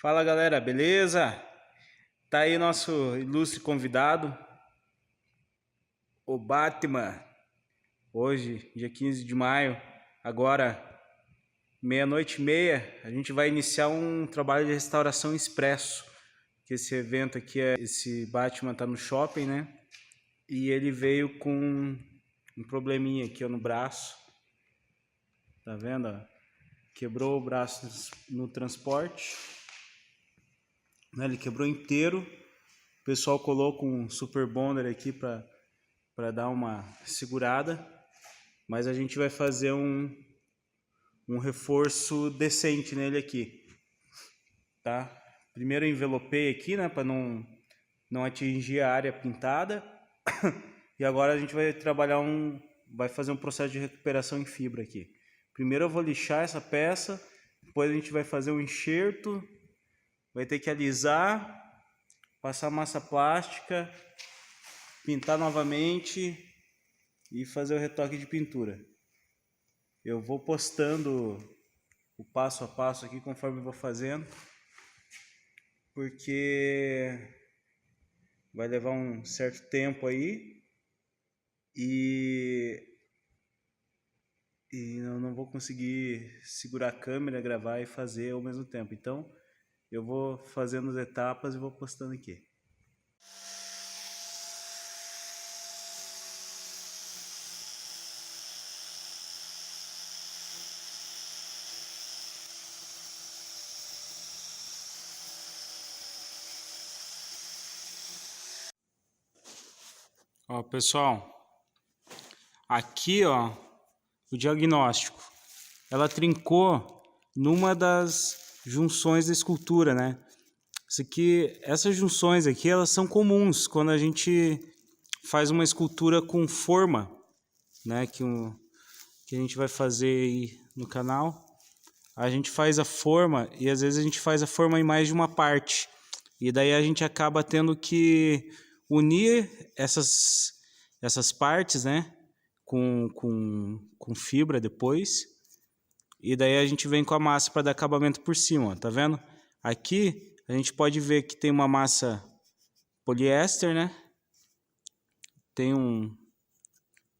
Fala galera, beleza? Tá aí nosso ilustre convidado, o Batman. Hoje, dia 15 de maio, agora meia-noite e meia, a gente vai iniciar um trabalho de restauração expresso. Que esse evento aqui esse Batman tá no shopping, né? E ele veio com um probleminha aqui ó, no braço. Tá vendo? Ó? Quebrou o braço no transporte. Ele quebrou inteiro. O pessoal colocou um super bonder aqui para dar uma segurada, mas a gente vai fazer um reforço decente nele aqui, tá? Primeiro eu envelopei aqui, né, para não atingir a área pintada. E agora a gente vai vai fazer um processo de recuperação em fibra aqui. Primeiro eu vou lixar essa peça, depois a gente vai fazer um enxerto, vai ter que alisar, passar massa plástica, pintar novamente e fazer o retoque de pintura. Eu vou postando o passo a passo aqui conforme eu vou fazendo, porque vai levar um certo tempo aí e eu não vou conseguir segurar a câmera, gravar e fazer ao mesmo tempo. Então eu vou fazendo as etapas e vou postando aqui. Ó, pessoal, aqui ó, o diagnóstico. Ela trincou numa das junções da escultura, né? Essas junções aqui, elas são comuns quando a gente faz uma escultura com forma, né? Que a gente vai fazer aí no canal. A gente faz a forma e às vezes a gente faz a forma em mais de uma parte. E daí a gente acaba tendo que unir essas partes, né? Com fibra depois. E daí a gente vem com a massa para dar acabamento por cima, ó, tá vendo? Aqui a gente pode ver que tem uma massa poliéster, né? Tem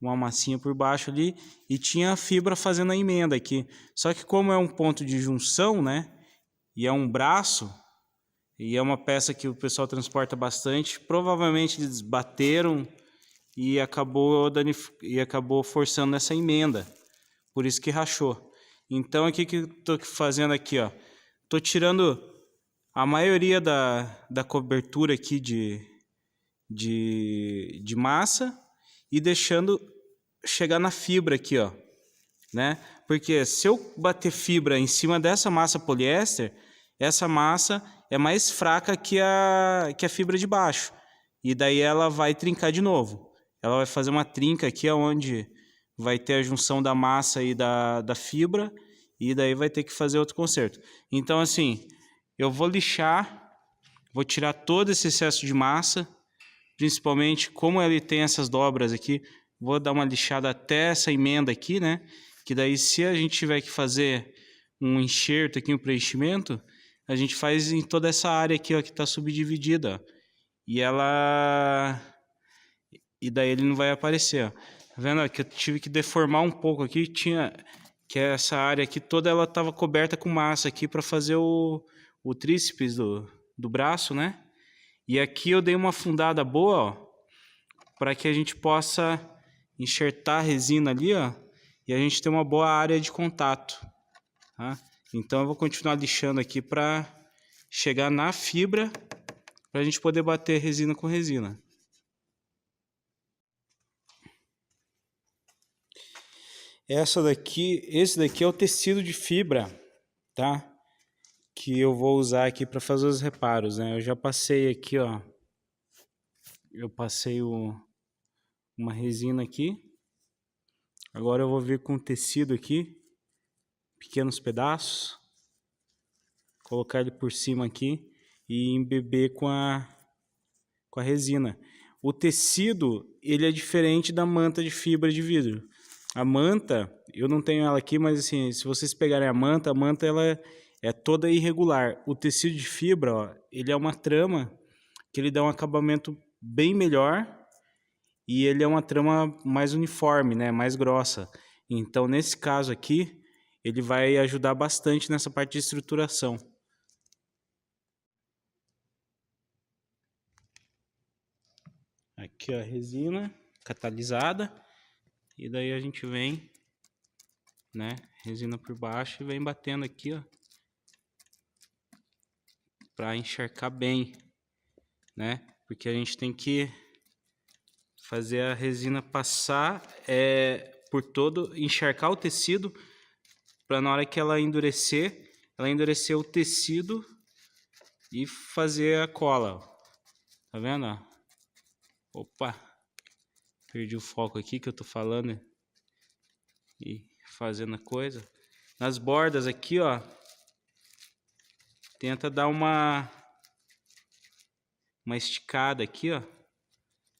uma massinha por baixo ali e tinha a fibra fazendo a emenda aqui. Só que como é um ponto de junção, né? E é um braço, e é uma peça que o pessoal transporta bastante, provavelmente eles bateram e acabou forçando essa emenda. Por isso que rachou. Então, o que eu estou fazendo aqui, ó? Estou tirando a maioria da cobertura aqui de massa e deixando chegar na fibra aqui, ó, né? Porque se eu bater fibra em cima dessa massa poliéster, essa massa é mais fraca que a fibra de baixo. E daí ela vai trincar de novo. Ela vai fazer uma trinca aqui onde vai ter a junção da massa e da fibra, e daí vai ter que fazer outro conserto. Então, assim, eu vou lixar, vou tirar todo esse excesso de massa, principalmente como ele tem essas dobras aqui, vou dar uma lixada até essa emenda aqui, né? Que daí se a gente tiver que fazer um enxerto aqui, um preenchimento, a gente faz em toda essa área aqui, ó, que está subdividida, ó. E daí ele não vai aparecer, ó. Tá vendo que eu tive que deformar um pouco aqui, que essa área aqui toda ela estava coberta com massa aqui para fazer o tríceps do braço, né? E aqui eu dei uma afundada boa, ó, para que a gente possa enxertar a resina ali, ó, e a gente ter uma boa área de contato, tá? Então eu vou continuar lixando aqui para chegar na fibra, para a gente poder bater resina com resina. Esse daqui é o tecido de fibra, tá? Que eu vou usar aqui para fazer os reparos, né? Eu já passei aqui, ó. Eu passei uma resina aqui. Agora eu vou vir com tecido aqui, pequenos pedaços, colocar ele por cima aqui e embeber com a resina. O tecido, ele é diferente da manta de fibra de vidro. A manta, eu não tenho ela aqui, mas assim, se vocês pegarem a manta é toda irregular. O tecido de fibra, ó, ele é uma trama que ele dá um acabamento bem melhor e ele é uma trama mais uniforme, né, mais grossa. Então, nesse caso aqui, ele vai ajudar bastante nessa parte de estruturação. Aqui ó, a resina catalisada. E daí a gente vem, né, resina por baixo e vem batendo aqui, ó, para encharcar bem, né? Porque a gente tem que fazer a resina passar por todo, encharcar o tecido, para na hora que ela endurecer o tecido e fazer a cola, ó. Tá vendo, ó? Opa, perdi o foco aqui que eu tô falando e fazendo a coisa. Nas bordas aqui, ó, tenta dar uma esticada aqui, ó.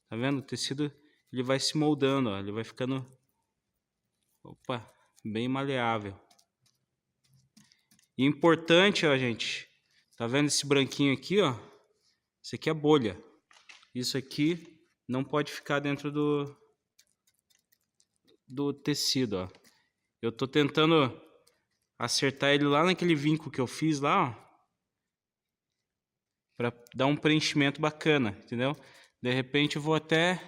Tá vendo? O tecido ele vai se moldando, ó, ele vai ficando, opa, bem maleável. E importante, ó, gente, tá vendo esse branquinho aqui, ó? Isso aqui é bolha. Isso aqui não pode ficar dentro do tecido, ó. Eu tô tentando acertar ele lá naquele vinco que eu fiz lá, ó, para dar um preenchimento bacana, entendeu? De repente eu vou até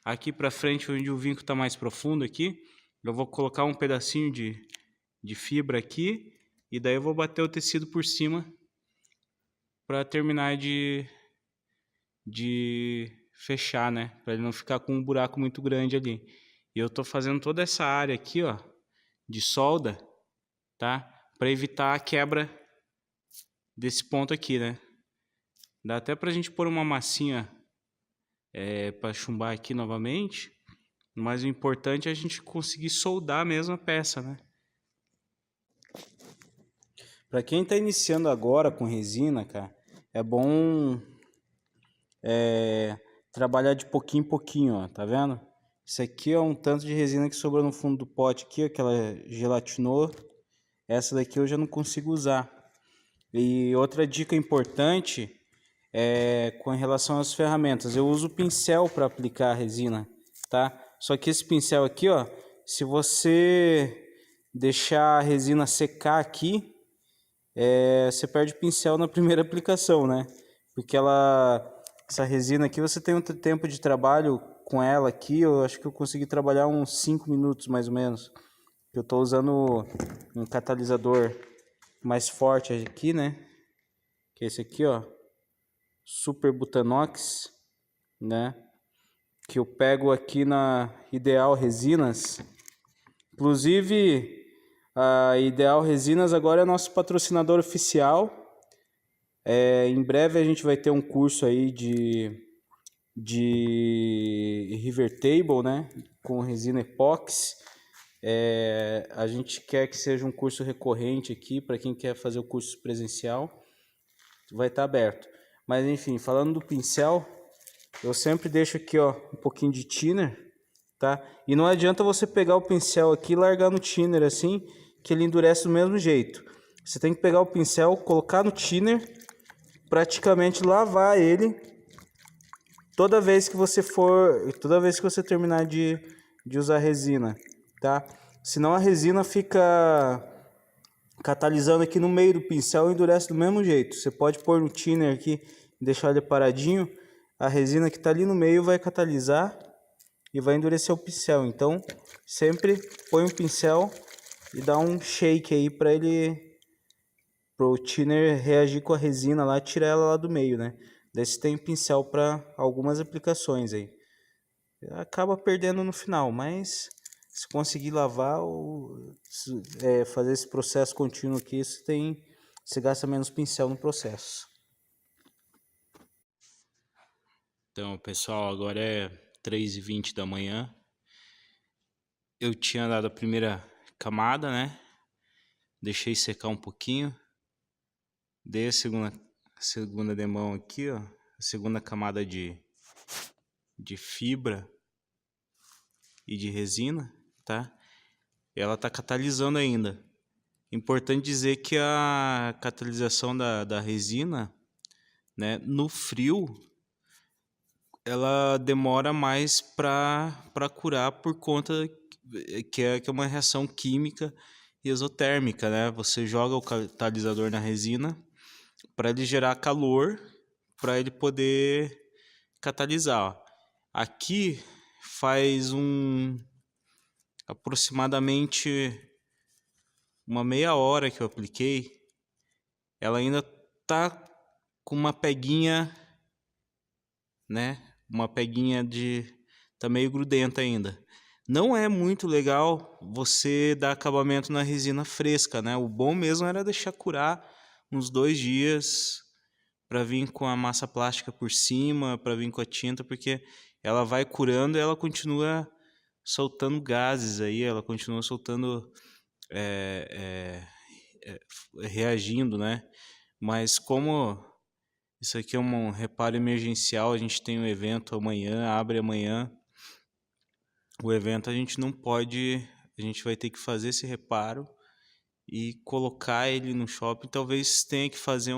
aqui para frente, onde o vinco tá mais profundo aqui, eu vou colocar um pedacinho de fibra aqui e daí eu vou bater o tecido por cima para terminar de fechar, né? Para ele não ficar com um buraco muito grande ali. E eu tô fazendo toda essa área aqui, ó, de solda, tá? Para evitar a quebra desse ponto aqui, né? Dá até pra gente pôr uma massinha para chumbar aqui novamente, mas o importante é a gente conseguir soldar a mesma peça, né? Para quem está iniciando agora com resina, cara, é bom trabalhar de pouquinho em pouquinho, ó, tá vendo? Isso aqui é um tanto de resina que sobrou no fundo do pote aqui, ó, que ela gelatinou. Essa daqui eu já não consigo usar. E outra dica importante é com relação às ferramentas. Eu uso pincel para aplicar a resina, tá? Só que esse pincel aqui, ó, se você deixar a resina secar aqui, você perde o pincel na primeira aplicação, né? Porque essa resina aqui, você tem um tempo de trabalho com ela aqui, eu acho que eu consegui trabalhar uns 5 minutos mais ou menos. Eu estou usando um catalisador mais forte aqui, né? Que é esse aqui, ó, Super Butanox, né? Que eu pego aqui na Ideal Resinas. Inclusive, a Ideal Resinas agora é nosso patrocinador oficial. Em breve a gente vai ter um curso aí de River Table, né? Com resina epóxi. A gente quer que seja um curso recorrente aqui para quem quer fazer o curso presencial. Vai estar aberto. Mas enfim, falando do pincel, eu sempre deixo aqui, ó, um pouquinho de thinner, tá? E não adianta você pegar o pincel aqui e largar no thinner assim, que ele endurece do mesmo jeito. Você tem que pegar o pincel, colocar no thinner, praticamente lavar ele toda vez que você terminar de usar resina, tá? Senão a resina fica catalisando aqui no meio do pincel e endurece do mesmo jeito. Você pode pôr no thinner aqui e deixar ele paradinho, a resina que está ali no meio vai catalisar e vai endurecer o pincel. Então, sempre põe um pincel e dá um shake aí para o thinner reagir com a resina lá, tirar ela lá do meio, né? Daí você tem pincel para algumas aplicações aí. Acaba perdendo no final, mas se conseguir lavar ou fazer esse processo contínuo aqui, você gasta menos pincel no processo. Então, pessoal, agora é 3h20 da manhã. Eu tinha dado a primeira camada, né? Deixei secar um pouquinho. Dei a segunda demão aqui, ó. A segunda camada de fibra e de resina, tá? Ela tá catalisando ainda. Importante dizer que a catalisação da resina, né, no frio, ela demora mais para curar por conta que é uma reação química e exotérmica, né? Você joga o catalisador na resina para ele gerar calor, para ele poder catalisar. Aqui faz aproximadamente uma meia hora que eu apliquei, ela ainda tá com uma peguinha, né? Uma peguinha tá meio grudenta ainda. Não é muito legal você dar acabamento na resina fresca, né? O bom mesmo era deixar curar uns 2 dias para vir com a massa plástica por cima, para vir com a tinta, porque ela vai curando e ela continua soltando gases aí, ela continua soltando, reagindo, né? Mas como isso aqui é um reparo emergencial, a gente tem um evento amanhã, abre amanhã. O evento a gente não pode, a gente vai ter que fazer esse reparo e colocar ele no shopping. Talvez tenha que fazer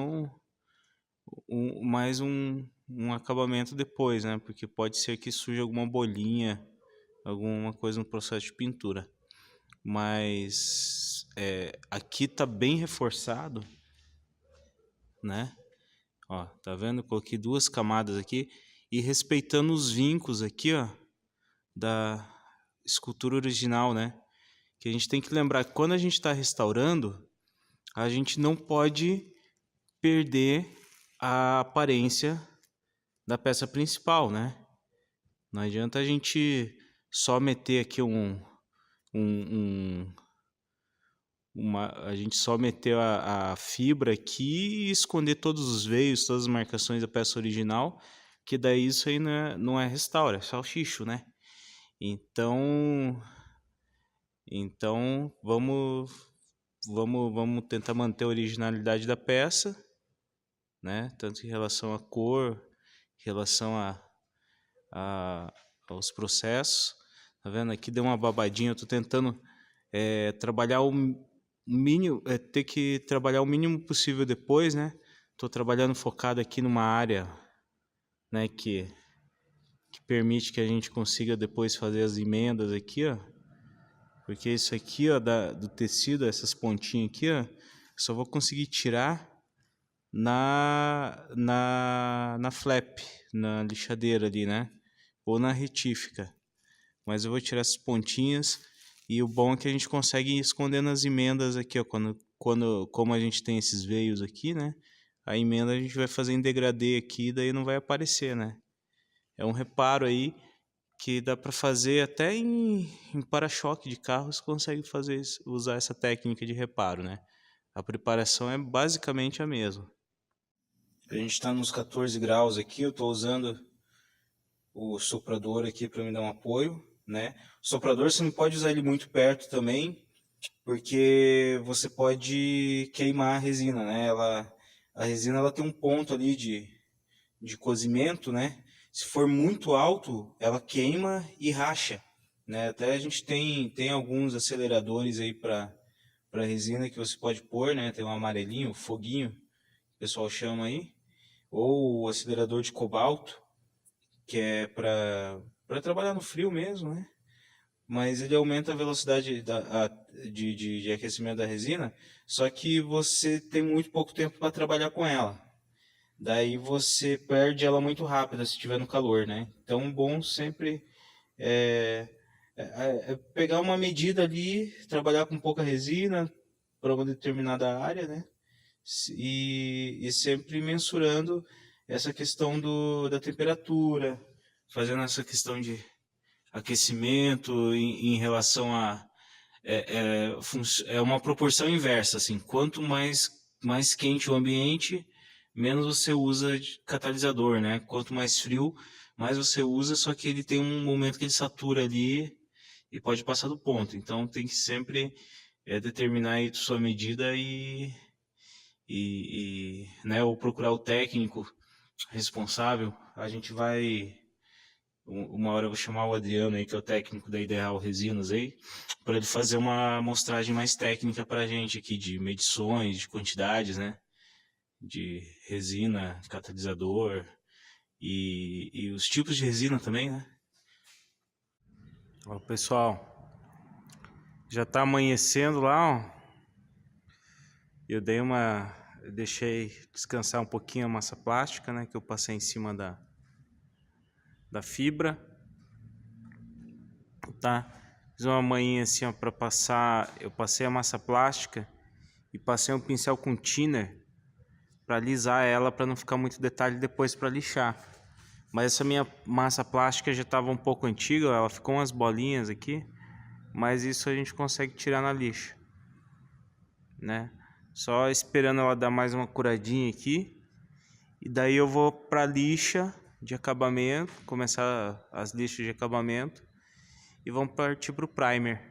mais um acabamento depois, né? Porque pode ser que surja alguma bolinha, alguma coisa no processo de pintura. Mas aqui tá bem reforçado, né? Ó, tá vendo? Coloquei 2 camadas aqui e respeitando os vincos aqui, ó, da escultura original, né? Que a gente tem que lembrar que quando a gente está restaurando, a gente não pode perder a aparência da peça principal, né? Não adianta a gente só meter aqui a gente só meter a fibra aqui e esconder todos os veios, todas as marcações da peça original, que daí isso aí não é restauro, é salsicho, né? Então vamos tentar manter a originalidade da peça, né? Tanto em relação à cor, em relação aos processos. Tá vendo? Aqui deu uma babadinha, eu tô tentando trabalhar o mínimo, ter que trabalhar o mínimo possível depois, né? Tô trabalhando focado aqui numa área, né, que permite que a gente consiga depois fazer as emendas aqui, ó. Porque isso aqui, ó, do tecido, essas pontinhas aqui, ó, só vou conseguir tirar na flap, na lixadeira ali, né? Ou na retífica. Mas eu vou tirar essas pontinhas e o bom é que a gente consegue ir escondendo as emendas aqui, ó, como a gente tem esses veios aqui, né? A emenda a gente vai fazer em degradê aqui, daí não vai aparecer, né? É um reparo aí que dá para fazer até em para-choque de carro, você consegue usar essa técnica de reparo, né? A preparação é basicamente a mesma. A gente está nos 14 graus aqui, eu estou usando o soprador aqui para me dar um apoio, né? O soprador você não pode usar ele muito perto também, porque você pode queimar a resina, né? A resina ela tem um ponto ali de cozimento, né? Se for muito alto, ela queima e racha, né? Até a gente tem alguns aceleradores aí para resina que você pode pôr, né? Tem um amarelinho, foguinho, o pessoal chama aí, ou o acelerador de cobalto, que é para trabalhar no frio mesmo, né? Mas ele aumenta a velocidade de aquecimento da resina, só que você tem muito pouco tempo para trabalhar com ela. Daí você perde ela muito rápido se estiver no calor, né? Então, bom sempre é pegar uma medida ali, trabalhar com pouca resina para uma determinada área, né? E sempre mensurando essa questão da temperatura, fazendo essa questão de aquecimento em relação a é uma proporção inversa, assim, quanto mais quente o ambiente, menos você usa de catalisador, né? Quanto mais frio, mais você usa, só que ele tem um momento que ele satura ali e pode passar do ponto. Então tem que sempre determinar aí sua medida né, ou procurar o técnico responsável. A gente vai Uma hora eu vou chamar o Adriano aí, que é o técnico da Ideal Resinas aí, para ele fazer uma amostragem mais técnica pra gente aqui, de medições, de quantidades, né? De resina, catalisador e os tipos de resina também, né? Ó, pessoal, já tá amanhecendo lá, ó. Eu deixei descansar um pouquinho a massa plástica, né, que eu passei em cima da fibra, tá? Fiz uma manhinha assim, ó, para passar. Eu passei a massa plástica e passei um pincel com thinner para alisar ela, para não ficar muito detalhe depois para lixar. Mas essa minha massa plástica já estava um pouco antiga, ela ficou umas bolinhas aqui, mas isso a gente consegue tirar na lixa, né? Só esperando ela dar mais uma curadinha aqui. E daí eu vou para lixa de acabamento, começar as lixas de acabamento e vamos partir para o primer.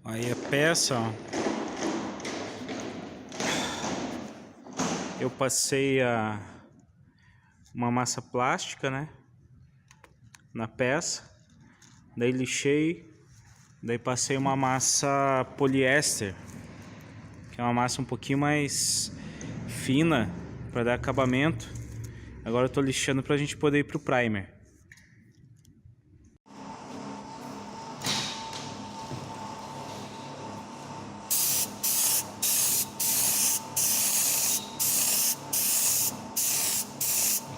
Aí a peça, ó, eu passei uma massa plástica, né, na peça, daí lixei, daí passei uma massa poliéster, que é uma massa um pouquinho mais fina para dar acabamento. Agora eu tô lixando para a gente poder ir pro primer.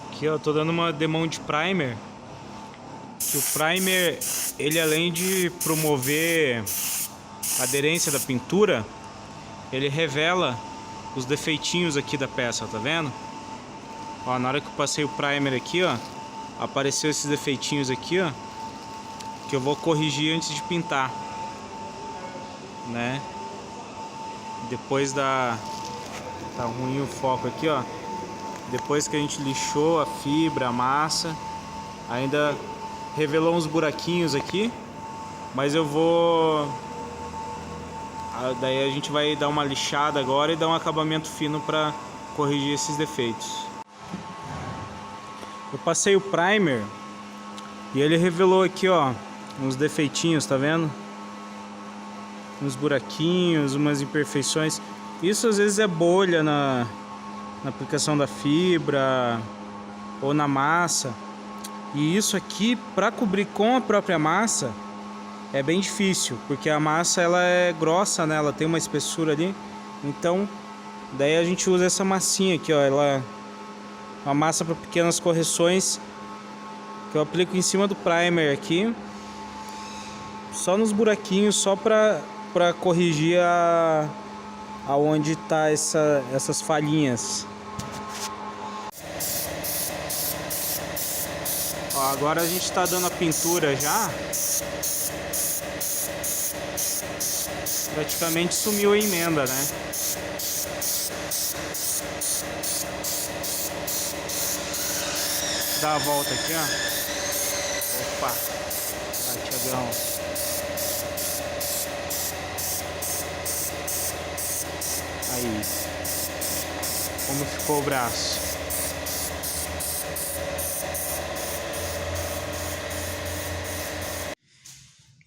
Aqui eu tô dando uma demão de primer. Que o primer, ele além de promover a aderência da pintura, ele revela os defeitinhos aqui da peça, tá vendo? Ó, na hora que eu passei o primer aqui, ó, apareceu esses defeitinhos aqui, ó, que eu vou corrigir antes de pintar, né? Depois tá ruim o foco aqui, ó. Depois que a gente lixou a fibra, a massa, ainda revelou uns buraquinhos aqui, mas eu vou... Daí a gente vai dar uma lixada agora e dar um acabamento fino para corrigir esses defeitos. Eu passei o primer e ele revelou aqui, ó, uns defeitinhos, tá vendo? Uns buraquinhos, umas imperfeições. Isso às vezes é bolha na aplicação da fibra ou na massa. E isso aqui, para cobrir com a própria massa, é bem difícil, porque a massa ela é grossa, né? Ela tem uma espessura ali. Então, daí a gente usa essa massinha aqui, ó. Ela é uma massa para pequenas correções que eu aplico em cima do primer aqui, só nos buraquinhos, só para corrigir aonde tá essas falhinhas. Ó, agora a gente está dando a pintura já. Praticamente sumiu a emenda, né? Dá a volta aqui, ó. Opa! Vai, Tiagão. Aí. Como ficou o braço?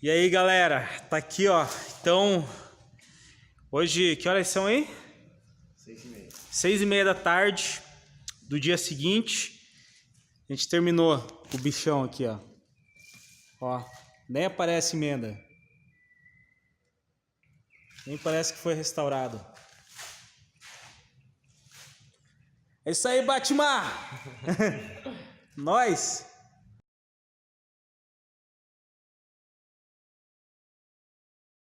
E aí, galera? Tá aqui, ó. Então, hoje, que horas são aí? 6h30. 6h30 da tarde do dia seguinte. A gente terminou o bichão aqui, ó. Ó, nem aparece emenda. Nem parece que foi restaurado. É isso aí, Batman! Nós!